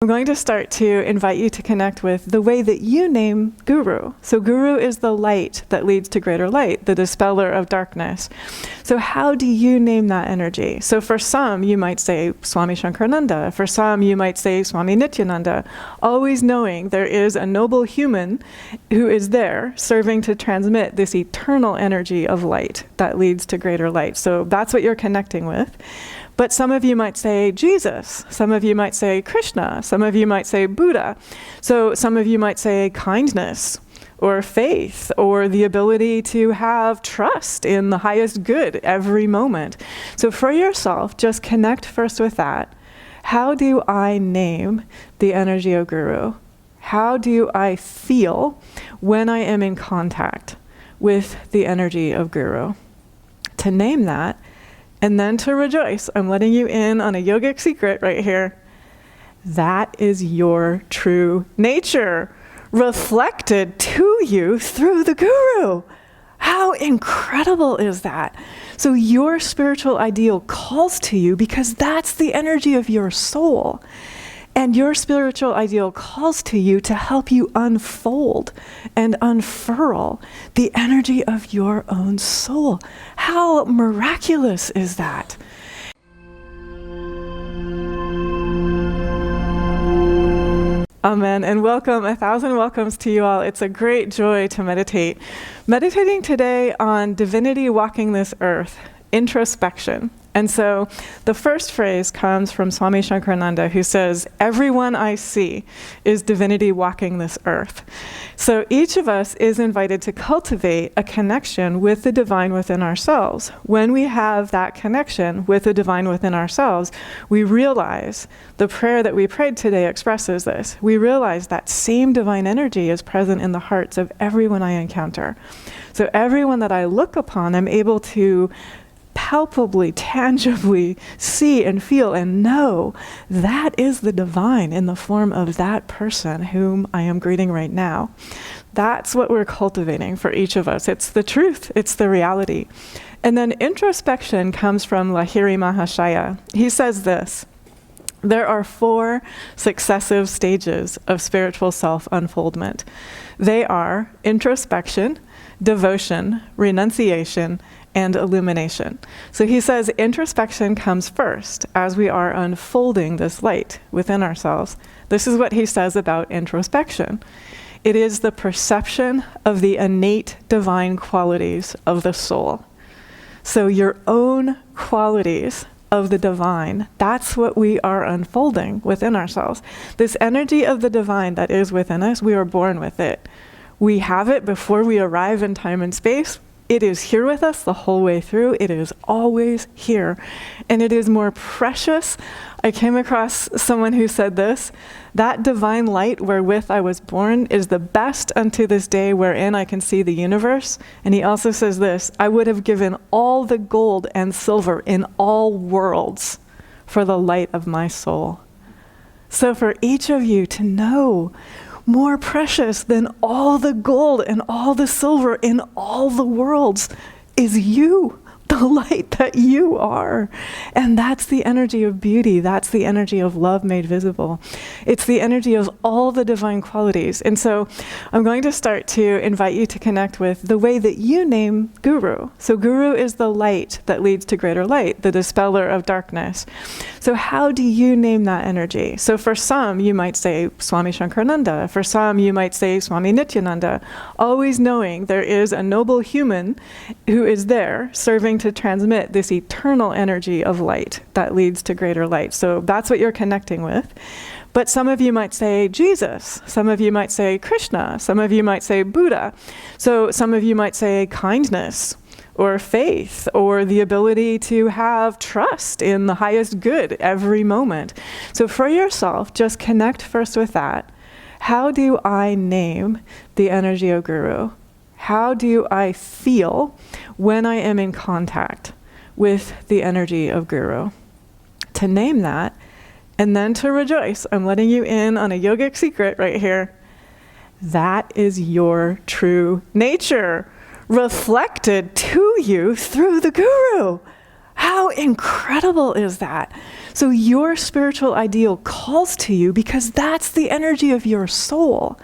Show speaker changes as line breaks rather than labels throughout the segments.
I'm going to start to invite you to connect with the way that you name Guru. So Guru is the light that leads to greater light, the dispeller of darkness. So how do you name that energy? So for some, you might say Swami Nityananda. For some, you might say Swami Nityananda, always knowing there is a noble human who is there serving to transmit this eternal energy of light that leads to greater light. So that's what you're connecting with. But some of you might say Jesus, some of you might say Krishna, some of you might say Buddha. So some of you might say kindness or faith or the ability to have trust in the highest good every moment. So for yourself, just connect first with that. How do I name the energy of Guru? How do I feel when I am in contact with the energy of Guru? To name that, and then to rejoice. I'm letting you in on a yogic secret right here. That is your true nature, reflected to you through the Guru. How incredible is that? So your spiritual ideal calls to you because that's the energy of your soul. And your spiritual ideal calls to you to help you unfold and unfurl the energy of your own soul. How miraculous is that? Amen, and welcome, 1,000 welcomes to you all. It's a great joy to meditate. Meditating today on divinity walking this earth, introspection. And so the first phrase comes from Swami Nityananda, who says, everyone I see is divinity walking this earth. So each of us is invited to cultivate a connection with the divine within ourselves. When we have that connection with the divine within ourselves, we realize, the prayer that we prayed today expresses this, we realize that same divine energy is present in the hearts of everyone I encounter. So everyone that I look upon, I'm able to palpably, tangibly see and feel and know that is the divine in the form of that person whom I am greeting right now. That's what we're cultivating for each of us. It's the truth. It's the reality. And then introspection comes from Lahiri Mahashaya. He says this: there are 4 successive stages of spiritual self-unfoldment. They are introspection, devotion, renunciation, and illumination. So he says introspection comes first as we are unfolding this light within ourselves. This is what he says about introspection. It is the perception of the innate divine qualities of the soul. So your own qualities of the divine, that's what we are unfolding within ourselves. This energy of the divine that is within us, we are born with it. We have it before we arrive in time and space. It is here with us the whole way through. It is always here. And it is more precious. I came across someone who said this: that divine light wherewith I was born is the best unto this day wherein I can see the universe. And he also says this: I would have given all the gold and silver in all worlds for the light of my soul. So for each of you to know, more precious than all the gold and all the silver in all the worlds is you, the light that you are. And that's the energy of beauty. That's the energy of love made visible. It's the energy of all the divine qualities. And so I'm going to start to invite you to connect with the way that you name Guru. So Guru is the light that leads to greater light, the dispeller of darkness. So how do you name that energy? So for some, you might say Swami Nityananda. For some, you might say Swami Nityananda, always knowing there is a noble human who is there serving to transmit this eternal energy of light that leads to greater light. So that's what you're connecting with. But some of you might say Jesus, some of you might say Krishna, some of you might say Buddha. So some of you might say kindness or faith or the ability to have trust in the highest good every moment. So for yourself, just connect first with that. How do I name the energy of Guru? How do I feel when I am in contact with the energy of Guru? To name that, and then to rejoice. I'm letting you in on a yogic secret right here. That is your true nature, reflected to you through the Guru. How incredible is that? So your spiritual ideal calls to you because that's the energy of your soul.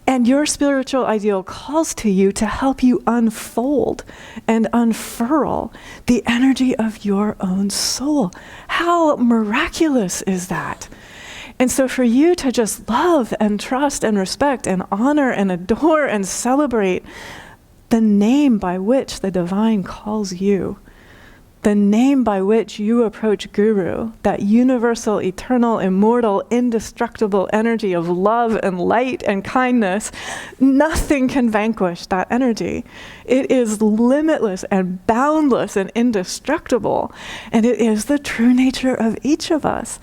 And your spiritual ideal calls to you to help you unfold and unfurl the energy of your own soul. How miraculous is that? And so for you to just love and trust and respect and honor and adore and celebrate the name by which the divine calls you, the name by which you approach Guru, that universal, eternal, immortal, indestructible energy of love and light and kindness, nothing can vanquish that energy. It is limitless and boundless and indestructible, and it is the true nature of each of us.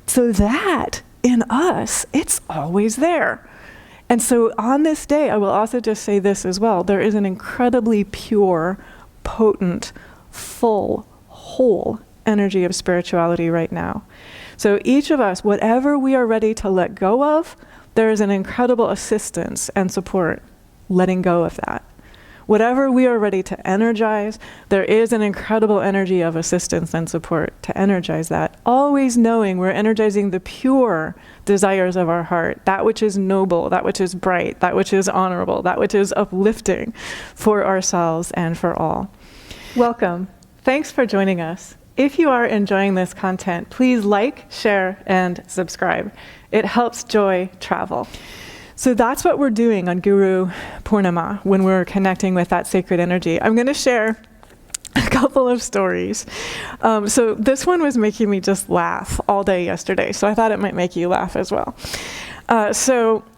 So that, in us, it's always there. And so on this day, I will also just say this as well, there is an incredibly pure, potent, full, whole energy of spirituality right now. So each of us, whatever we are ready to let go of, there is an incredible assistance and support letting go of that. Whatever we are ready to energize, there is an incredible energy of assistance and support to energize that. Always knowing we're energizing the pure desires of our heart, that which is noble, that which is bright, that which is honorable, that which is uplifting for ourselves and for all. Welcome. Thanks for joining us. If you are enjoying this content, please like, share, and subscribe. It helps joy travel. So that's what we're doing on Guru Purnima when we're connecting with that sacred energy. I'm going to share a couple of stories. So this one was making me just laugh all day yesterday, so I thought it might make you laugh as well.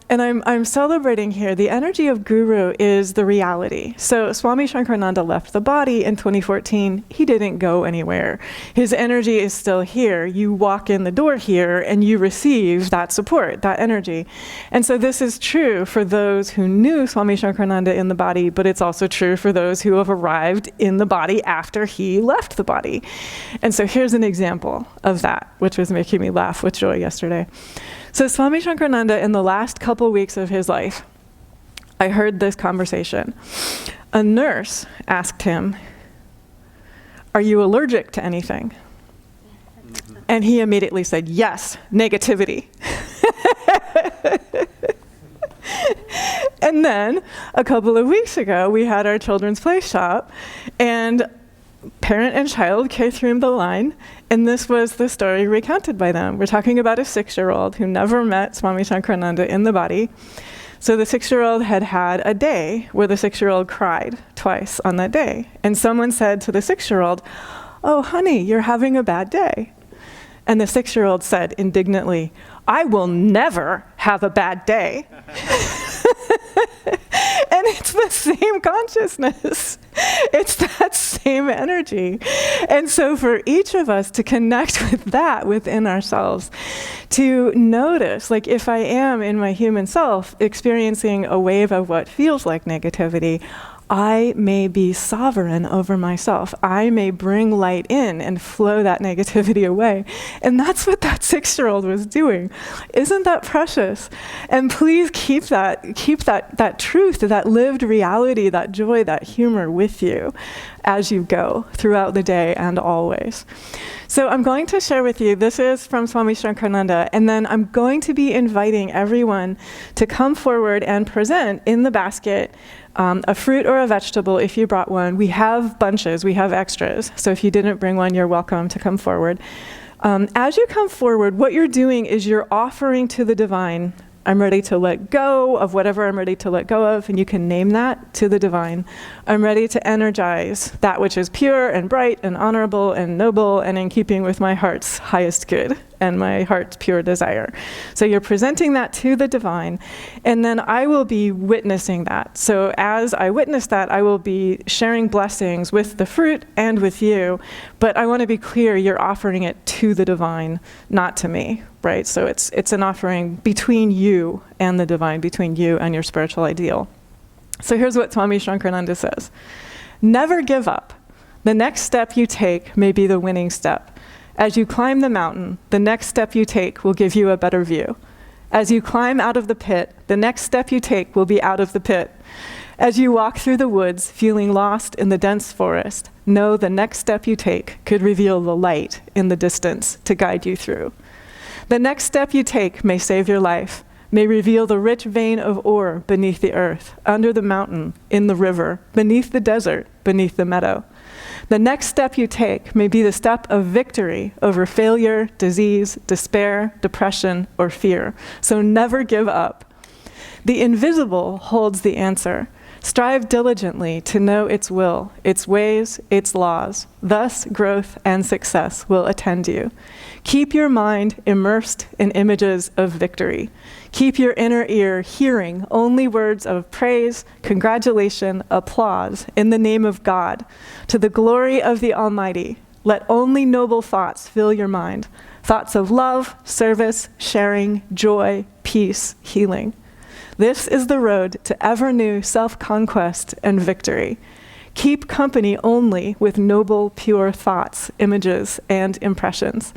And I'm celebrating here, the energy of Guru is the reality. So Swami Nityananda left the body in 2014. He didn't go anywhere. His energy is still here. You walk in the door here and you receive that support, that energy. And so this is true for those who knew Swami Nityananda in the body, but it's also true for those who have arrived in the body after he left the body. And so here's an example of that, which was making me laugh with joy yesterday. So Swami Nityananda, in the last couple weeks of his life, I heard this conversation. A nurse asked him, "Are you allergic to anything?" And he immediately said, "Yes, negativity." And then a couple of weeks ago, we had our children's play shop, and parent and child came through the line, and this was the story recounted by them. We're talking about a 6-year-old who never met Swami Nityananda in the body. So the 6-year-old had had a day where the 6-year-old cried twice on that day. And someone said to the 6-year-old, "Oh, honey, you're having a bad day." And the 6-year-old said indignantly, "I will never have a bad day." And it's the same consciousness. It's that same energy. And so for each of us to connect with that within ourselves, to notice, like if I am in my human self experiencing a wave of what feels like negativity, I may be sovereign over myself. I may bring light in and flow that negativity away. And that's what that 6-year-old was doing. Isn't that precious? And please keep that truth, that lived reality, that joy, that humor with you as you go throughout the day and always. So I'm going to share with you, this is from Swami Nityananda, and then I'm going to be inviting everyone to come forward and present in the basket a fruit or a vegetable if you brought one. We have bunches, we have extras. So if you didn't bring one, you're welcome to come forward. As you come forward, what you're doing is you're offering to the divine, I'm ready to let go of whatever I'm ready to let go of, and you can name that to the divine. I'm ready to energize that which is pure and bright and honorable and noble and in keeping with my heart's highest good and my heart's pure desire. So you're presenting that to the divine, and then I will be witnessing that. So as I witness that, I will be sharing blessings with the fruit and with you, but I want to be clear, you're offering it to the divine, not to me, right? So it's an offering between you and the divine, between you and your spiritual ideal. So here's what Swami Nityananda says. Never give up. The next step you take may be the winning step. As you climb the mountain, the next step you take will give you a better view. As you climb out of the pit, the next step you take will be out of the pit. As you walk through the woods, feeling lost in the dense forest, know the next step you take could reveal the light in the distance to guide you through. The next step you take may save your life, may reveal the rich vein of ore beneath the earth, under the mountain, in the river, beneath the desert, beneath the meadow. The next step you take may be the step of victory over failure, disease, despair, depression, or fear. So never give up. The invisible holds the answer. Strive diligently to know its will, its ways, its laws. Thus, growth and success will attend you. Keep your mind immersed in images of victory. Keep your inner ear hearing only words of praise, congratulation, applause in the name of God. To the glory of the Almighty, let only noble thoughts fill your mind. Thoughts of love, service, sharing, joy, peace, healing. This is the road to ever new self-conquest and victory. Keep company only with noble, pure thoughts, images, and impressions.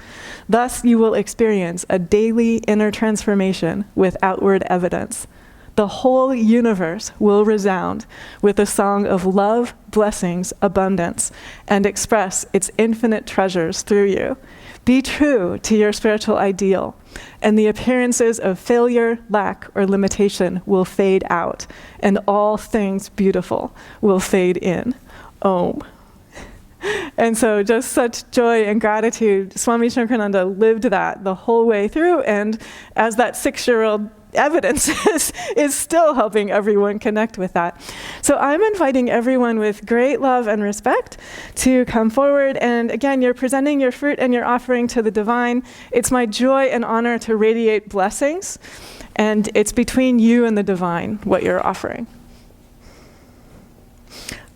Thus you will experience a daily inner transformation with outward evidence. The whole universe will resound with a song of love, blessings, abundance, and express its infinite treasures through you. Be true to your spiritual ideal, and the appearances of failure, lack, or limitation will fade out, and all things beautiful will fade in. Om. And so just such joy and gratitude. Swami Nityananda lived that the whole way through, and as that 6-year-old evidence is still helping everyone connect with that. So I'm inviting everyone with great love and respect to come forward. And again, you're presenting your fruit and your offering to the divine. It's my joy and honor to radiate blessings. And it's between you and the divine what you're offering.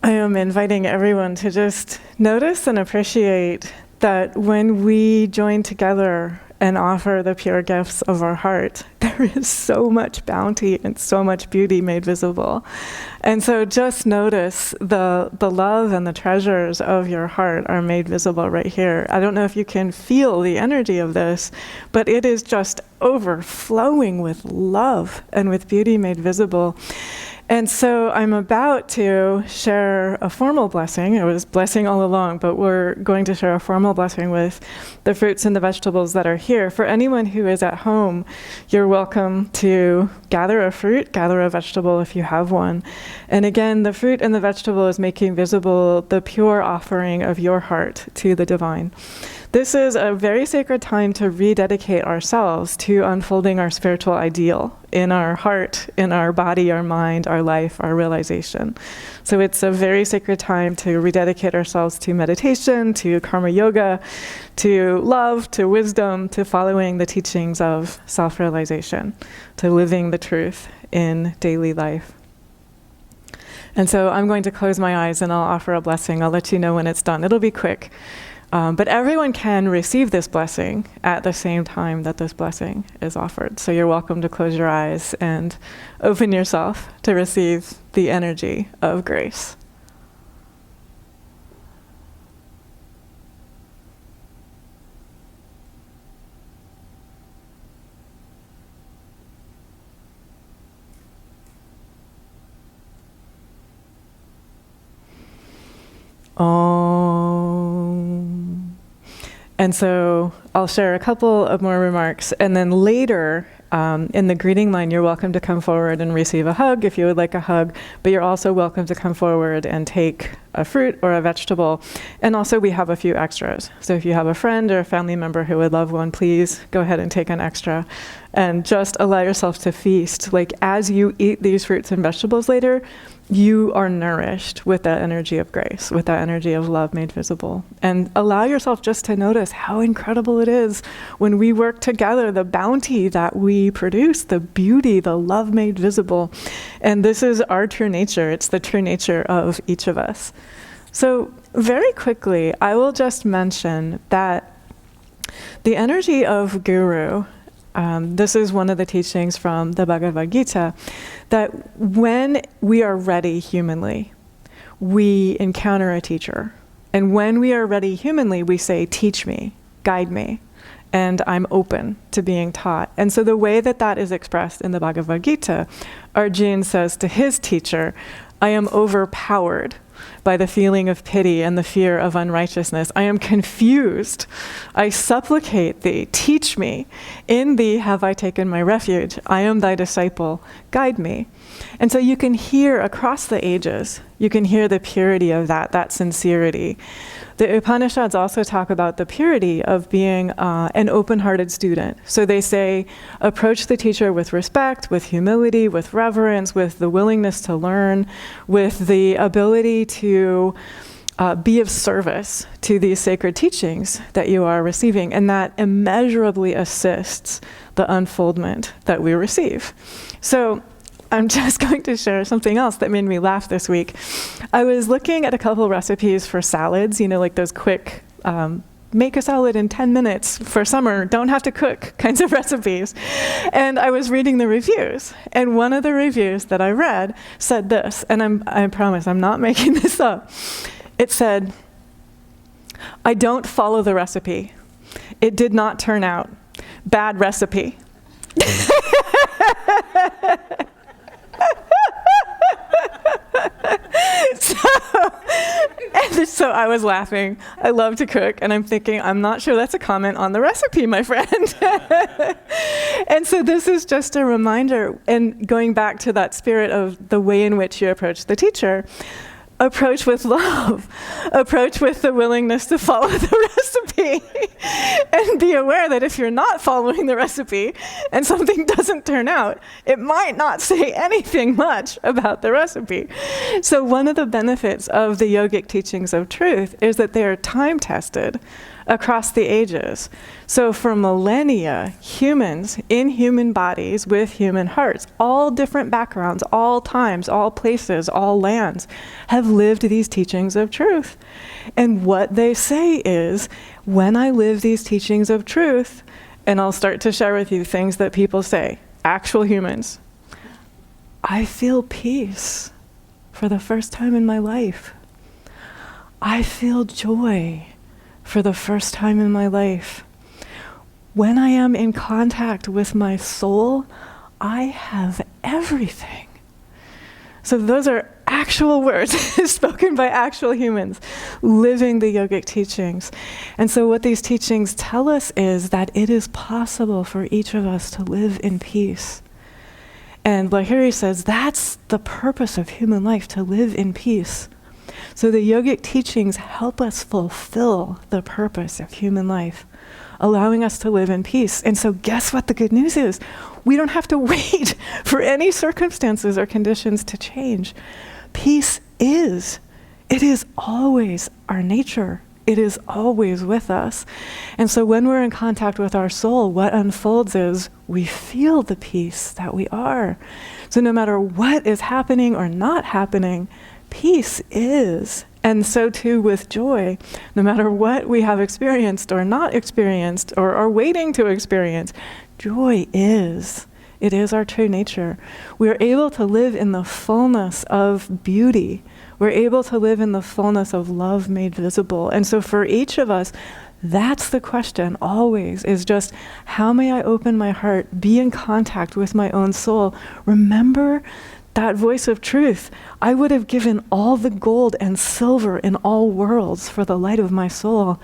I am inviting everyone to just notice and appreciate that when we join together and offer the pure gifts of our heart, there is so much bounty and so much beauty made visible. And so just notice the love and the treasures of your heart are made visible right here. I don't know if you can feel the energy of this, but it is just overflowing with love and with beauty made visible. And so I'm about to share a formal blessing. It was blessing all along, but we're going to share a formal blessing with the fruits and the vegetables that are here. For anyone who is at home, you're welcome to gather a fruit, gather a vegetable if you have one. And again, the fruit and the vegetable is making visible the pure offering of your heart to the divine. This is a very sacred time to rededicate ourselves to unfolding our spiritual ideal in our heart, in our body, our mind, our life, our realization. So it's a very sacred time to rededicate ourselves to meditation, to karma yoga, to love, to wisdom, to following the teachings of self-realization, to living the truth in daily life. And so I'm going to close my eyes and I'll offer a blessing. I'll let you know when it's done. It'll be quick. But everyone can receive this blessing at the same time that this blessing is offered. So you're welcome to close your eyes and open yourself to receive the energy of grace. And so I'll share a couple of more remarks, and then later in the greeting line, you're welcome to come forward and receive a hug if you would like a hug, but you're also welcome to come forward and take a fruit or a vegetable. And also we have a few extras. So if you have a friend or a family member who would love one, please go ahead and take an extra and just allow yourself to feast. Like as you eat these fruits and vegetables later, you are nourished with that energy of grace, with that energy of love made visible. And allow yourself just to notice how incredible it is when we work together, the bounty that we produce, the beauty, the love made visible. And this is our true nature. It's the true nature of each of us. So very quickly, I will just mention that the energy of guru, this is one of the teachings from the Bhagavad Gita, that when we are ready humanly, we encounter a teacher. And when we are ready humanly, we say, teach me, guide me, and I'm open to being taught. And so the way that that is expressed in the Bhagavad Gita, Arjuna says to his teacher, I am overpowered by the feeling of pity and the fear of unrighteousness. I am confused. I supplicate thee, teach me. In thee have I taken my refuge. I am thy disciple. Guide me. And so you can hear across the ages, you can hear the purity of that sincerity. The Upanishads also talk about the purity of being an open-hearted student. So they say, approach the teacher with respect, with humility, with reverence, with the willingness to learn, with the ability to be of service to these sacred teachings that you are receiving. And that immeasurably assists the unfoldment that we receive. So I'm just going to share something else that made me laugh this week. I was looking at a couple recipes for salads, like those quick, make a salad in 10 minutes for summer, don't have to cook kinds of recipes. And I was reading the reviews. And one of the reviews that I read said this, and I promise I'm not making this up. It said, I don't follow the recipe. It did not turn out. Bad recipe. So I was laughing. I love to cook, and I'm thinking, I'm not sure that's a comment on the recipe, my friend. And so this is just a reminder, and going back to that spirit of the way in which you approach the teacher. Approach with love. Approach with the willingness to follow the recipe. And be aware that if you're not following the recipe and something doesn't turn out, it might not say anything much about the recipe. So one of the benefits of the yogic teachings of truth is that they are time-tested across the ages. So for millennia, humans in human bodies with human hearts, all different backgrounds, all times, all places, all lands, have lived these teachings of truth. And what they say is, when I live these teachings of truth, and I'll start to share with you things that people say, actual humans, I feel peace for the first time in my life. I feel joy for the first time in my life. When I am in contact with my soul, I have everything. So those are actual words spoken by actual humans living the yogic teachings. And so what these teachings tell us is that it is possible for each of us to live in peace. And Lahiri says that's the purpose of human life, to live in peace. So the yogic teachings help us fulfill the purpose of human life, allowing us to live in peace. And so guess what the good news is? We don't have to wait for any circumstances or conditions to change. Peace is. It is always our nature. It is always with us. And so when we're in contact with our soul, what unfolds is we feel the peace that we are. So no matter what is happening or not happening, peace is. And so too with joy. No matter what we have experienced or not experienced or are waiting to experience, joy is. It is our true nature. We are able to live in the fullness of beauty. We're able to live in the fullness of love made visible. And so for each of us, that's the question always, is just how may I open my heart, be in contact with my own soul, remember that voice of truth. I would have given all the gold and silver in all worlds for the light of my soul.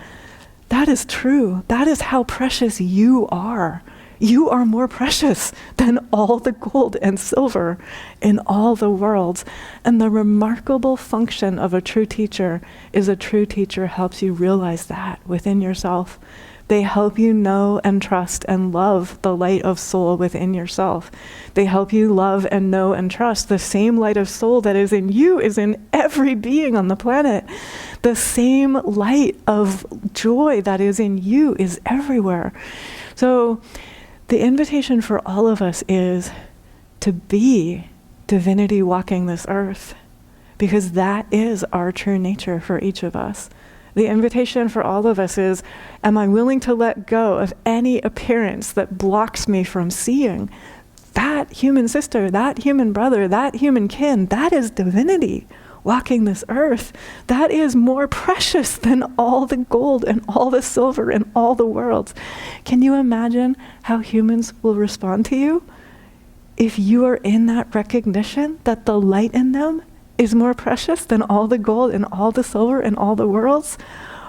That is true. That is how precious you are. You are more precious than all the gold and silver in all the worlds. And the remarkable function of a true teacher is a true teacher helps you realize that within yourself. They help you know and trust and love the light of soul within yourself. They help you love and know and trust the same light of soul that is in you is in every being on the planet. The same light of joy that is in you is everywhere. So the invitation for all of us is to be divinity walking this earth, because that is our true nature for each of us. The invitation for all of us is, am I willing to let go of any appearance that blocks me from seeing that human sister, that human brother, that human kin? That is divinity walking this earth. That is more precious than all the gold and all the silver in all the worlds. Can you imagine how humans will respond to you if you are in that recognition that the light in them is more precious than all the gold and all the silver and all the worlds?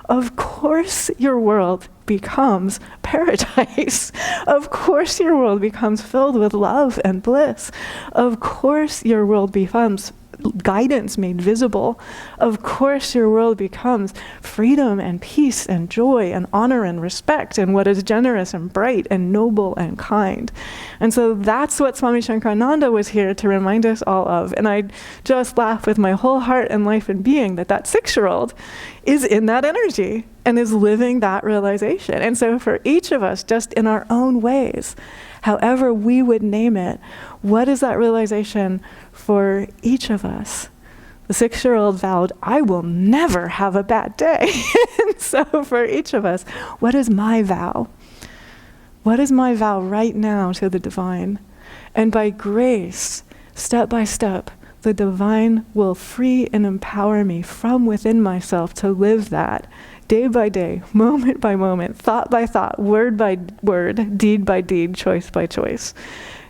Of course your world becomes paradise. Of course your world becomes filled with love and bliss. Of course your world becomes guidance made visible. Of course your world becomes freedom and peace and joy and honor and respect and what is generous and bright and noble and kind. And so that's what Swami Shankarananda was here to remind us all of. And I just laugh with my whole heart and life and being that 6-year-old is in that energy and is living that realization. And so for each of us, just in our own ways, however we would name it, what is that realization for each of us? The 6-year-old vowed, I will never have a bad day. And so for each of us, what is my vow? What is my vow right now to the divine? And by grace, step by step, the divine will free and empower me from within myself to live that day by day, moment by moment, thought by thought, word by word, deed by deed, choice by choice.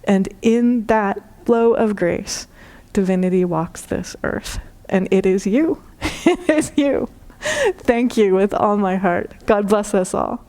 And in that flow of grace, divinity walks this earth. And it is you. It is you. Thank you with all my heart. God bless us all.